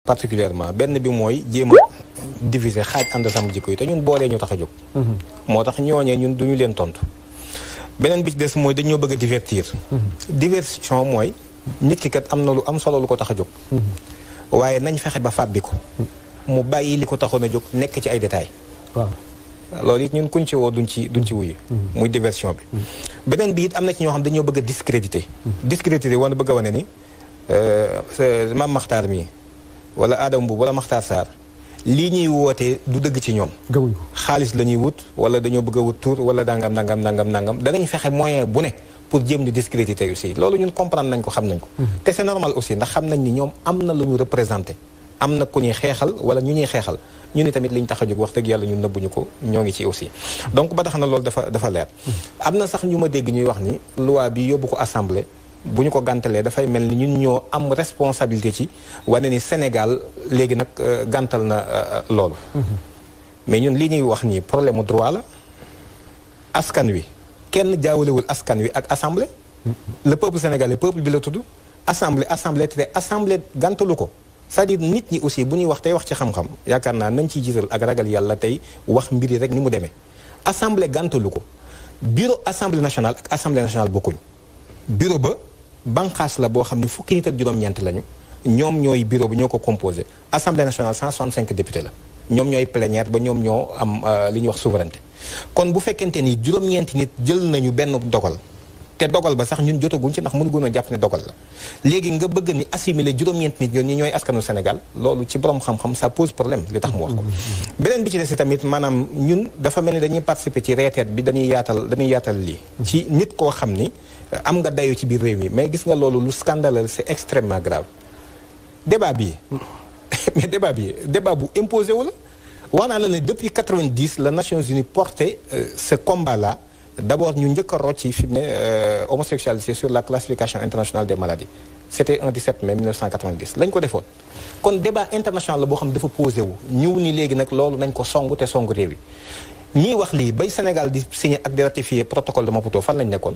particulièrement benn bi mooy jéem a diviser xaaj ànd sàmm jikko yi te ñun boolee ñu tax a jóg. moo tax ñooñee ñun duñu leen tontu. beneen bi ci des mooy dañoo bëgg a divertir. diversion mooy nit ki kat am na lu am solo lu ko tax a jóg. waaye nañ fexe ba fàbbi ko. mu bàyyi li ko taxoon a jóg nekk ci ay détails. waaw loolu it ñun kuñ ci woo duñ ci wuyu. muy diversion bi. beneen bi it am na ci ñoo xam dañoo bëgg a discréditer. discréditer wane bëgg a wane ni Mame Makhtar mii wala Adama Mboup wala Makhtar Sarr lii ñuy wootee du dëgg ci ñoom. gëmuñu xaalis la ñuy wut wala dañoo bëgg a wut tur wala nangam danañ fexe moyen bu ne pour jéem di discréditer aussi loolu ñun comprendre nañ ko xam nañ ko. te c'est normal aussi ndax xam nañ ni ñoom am na lu ñu représenté am na ku ñuy xeexal wala ñu ñuy xeexal ñu ni tamit liñ tax a jóg wax dëgg yàlla ñun nëbbuñu ko ñoo ngi ci aussi. donc ba tax na loolu dafa leer. am na sax ñu ma dégg ñuy wax ni loi bi yóbbu ko assemblée. bu ñu ko gàntalee dafay mel ni ñun ñoo am responsabilité ci wane ni Sénégal léegi nag gàntal na loolu. mais ñun li ñuy wax nii problème mu droit la askan wi kenn jaawalewul askan wi ak assemblée. le peuple sénégalais peuple bi la tudd. assemblée te assemblée gàntalu ko c'est-à-dire nit ñi aussi bu ñuy wax tey wax ci xam-xam yaakaar naa nañ ciy jiital ak ragal yàlla tey wax mbir yi rek ni mu demee. assemblée gàntalu ko bureau assemblée nationale ak assemblée nationale bokkuñ bureau ba. banqaas la boo xam ne fukki nit ak juróom-ñeent lañu ñoom ñooy bureau bi ñoo ko composé assemblée nationale 165 députés la ñoom ñooy plénière ba ñoom ñoo am li ñuy wax souveraineté kon bu fekkente ni juróom-ñeenti nit jël nañu benn dogal te dogal ba sax ñun jotaguñ ci ndax mënu gën a jàpp ne dogal la léegi nga bëgg ni assimiler juróom-ñeenti nit ñi ñooy askanu Sénégal loolu ci borom xam-xam ça pose problème li tax mu wax ko beneen bi ci des tamit maanaam ñun dafa mel ni dañuy participer ci reeteet bi dañuy yaatal lii ci nit koo xam ni am nga dayo ci biir réew mi mais gis nga loolu lu scandaleux c'est extrêmement grave débat bi mais débat bu imposé wu la wax naa la ne depuis 90 la Nations Unies porté ce combat là d'abord ñu njëkk a rocc fi mu ne homosexualité sur la classification internationale des maladies c'était un 17 mai 1990 lañ ko defoon kon débat international la boo xam ne dafa posé wu ñëw ni léegi nag loolu nañ ko songu te songu réew yi ñiy wax lii bay Sénégal di signer ak di ratifier protocole de Maputo fan lañ nekkoon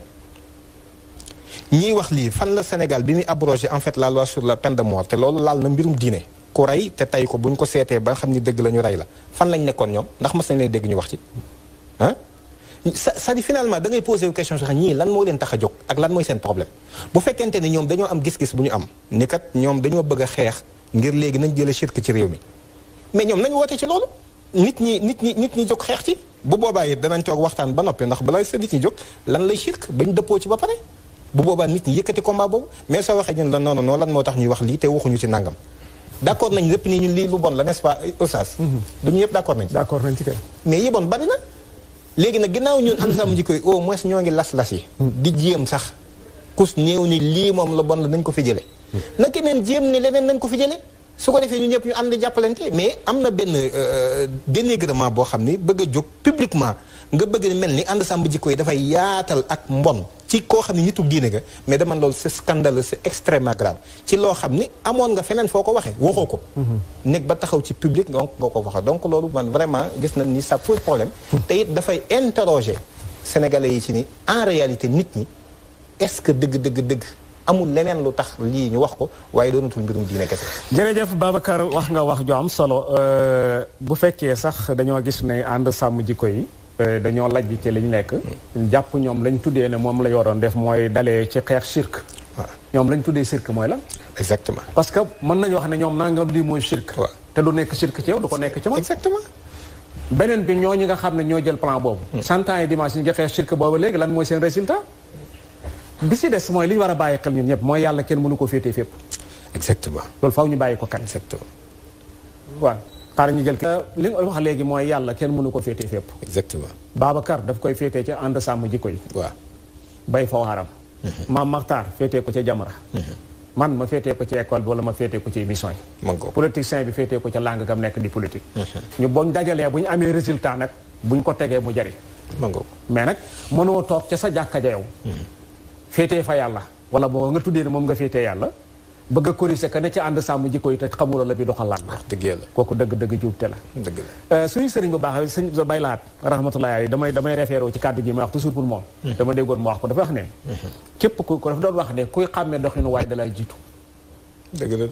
ñiy wax lii fan la Sénégal bi muy abrogé en fait la loi sur la peine de mort te loolu laal na mbirum diine ku rey te tey ko bu ñu ko seetee ba xam ni dëgg la ñu rey la fan lañ nekkoon ñoom ndax mas nañ leen dégg ñu wax ci ah c'est-à-dire finalement da ngay poser question sax ñii lan moo leen tax a jóg ak lan mooy seen problème bu fekkente ne ñoom dañoo am gis-gis bu ñu am ni kat ñoom dañoo bëgg a xeex ngir léegi nañ jëlee shirk ci réew mi mais ñoom nañ woote ci loolu nit ñi jóg xeex ci bu boobaa it danañ toog waxtaan ba noppi ndax balaa sa nit ñi jóg lan lay shirk bañ dëppoo ci ba pare bu boobaa nit ñi yëkkati combat boobu mais soo waxee ñun la non lan moo tax ñuy wax lii te waxuñu ci nangam d'accord nañ lépp nii ñun lii lu bon la n'est-ce pas Oustaz duñu yëpp d'accord nañ ci kay mais yi bon bari na léegi nag ginnaaw ñun ànd sàmm jikko yi au moins ñoo ngi las yi di jéem sax kus néew ni lii moom la bon la nañ ko fi jële na keneen jéem ni leneen nañ ko fi jële su ko defee ñu ñëpp ñu ànd jàppalante mais am na benn dénigrement boo xam ni bëgg a jóg publiquement nga bëgg ni mel ni ànd sàmm jikko yi dafay yaatal ak mbon ci koo xam ne nitu diine ga mais dama loolu c'est scandaleux c'est extrêmement grave ci loo xam ni amoon nga feneen foo ko waxee waxoo ko nekk ba taxaw ci public donc nga ko waxee donc loolu man vraiment gis nañ ni ça pose problème te it dafay interroger sénégalais yi ci ni en réalité nit ñi est-ce que dëgg amul leneen lu tax lii ñu wax ko waaye doonatul mbirum diine kese. jërëjëf Babacar wax nga wax ju am solo bu fekkee sax dañoo gis ne ànd sàmm jikko yi dañoo lajj ci liñ nekk jàpp ñoom lañ tuddee ne moom la ñu waroon def mooy dalee ci xeex shirk ñoom lañ tuddee shirk mooy lan exactement parce que mën nañu wax ne ñoom nangam lii mooy shirk te du nekk shirk ci yow du ko nekk ci man exactement beneen bi ñooñu nga xam ne ñoo jël plan boobu cent ans et dimanche ñu ngi xeex shirk boobu léegi lan mooy seen résultat bi si des mooy li ñu war a bàyyi xel ñun ñëpp mooy yàlla kenn mënu ko féetee fépp exactement loolu faaw ñu bàyyi ko kan exactement waaw xaaral ñu jël li nga wax léegi mooy yàlla kenn mënu ko féetee fépp exactement Babacar daf koy féetee ca ànd sàmm jikko yi waaw bay faw haram Mame Makhtar féetee ko ca Jamra man ma féetee ko ci école bi wala ma féetee ko ci émission yi politicien bi féetee ko ca langue gam nekk di politique ñu boñ dajalee bu ñu amee résultat nag buñ ko tegee mu jariñ mais nag mënoo toog ca sa jàkka ja yow féetee fa yàlla wala boo nga tuddee ne moom nga féetee yàlla bëgg a corriger que ne ci ànd sàmm jikko yi te xamuloo la bi doxal lan la dëgg yàlla kooku dëgg juubte la dëgg la suñu sëriñ bu baax sëñ bay laat rahmatullahi yi damay référé ci kàddu gi ma wax toujours pour moom dama déggoon ma wax ko dafa wax ne képp ku ko dafa doon wax ne kuy xàmmee doxinu waaye dalay jiitu dëgg la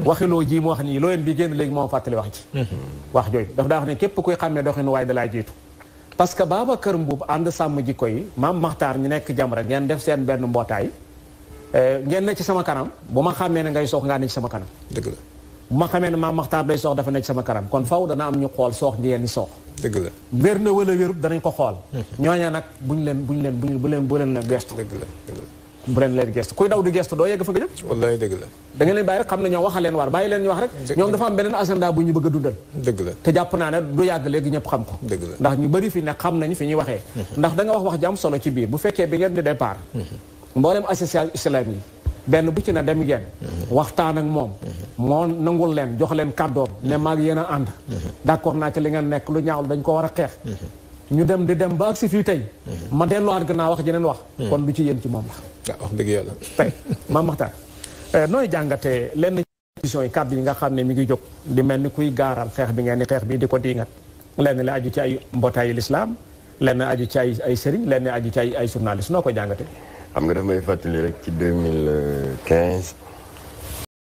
waxiloo ji mu wax nii looyeen bi génn léegi moo fàttali wax ci wax jooju daf daa wax ne képp kuy xàmmee doxinu waaye dalaa jiitu parce que Babacar Mbuub ànd sàmm jikko yi maam Maxtaar ñu nekk Jamra ngeen def seen benn mbootaay ngeen ne ci sama kanam bu ma xàmmee ne ngay soox ngaa ne ci sama kanam dëgg la bu ma xamee ne maam Maxtaar day soox dafa ne ci sama kanam kon faw dana am ñu xool soox ngeen ni soox dëgg la wér na wala wérut danañ ko xool ñooña nag bu leen la gestu dëgg la bu leen gestu kuy daw di gestu doo yegg fa nga jëm wallaay dëgg la da ngeen leen bàyyi rek xam ne ñoom waxal leen war bàyyi leen ñu wax rek ñoom dafa am beneen agenda bu ñu bëgg a dundal dëgg la te jàpp naa ne du yàgg léegi ñëpp xam ko dëgg la ndax ñu bëri fi ne xam nañ fi ñuy waxee ndax da nga wax jàmm solo ci biir bu fekkee bi ngeen di départ mboolem association islamique yi benn bu ci na dem ngeen waxtaan ak moom moo nangul leen jox leen kàddoom ne maag yéen a ànd d'accord naa ci li ngeen nekk lu ñaawlu dañ ko war a xeex ñu dem di dem ba agsi fii tey ma delluwaat gannaaw wax jeneen wax kon du ci yéen ci moom la wax dëgg yàlla tey Mame Makhtar nooy jàngatee lenn position yi kàddu yi nga xam ne mi ngi jóg di mel ni kuy gaaral xeex bi ngeen di xeex bi di ko diingat lenn la aju ci ay mbootaayu lislaam lenn aju ci ay sëriñ lenn aju ci ay journaliste noo koy jàngatee xam nga daf may fàttali rek ci 2015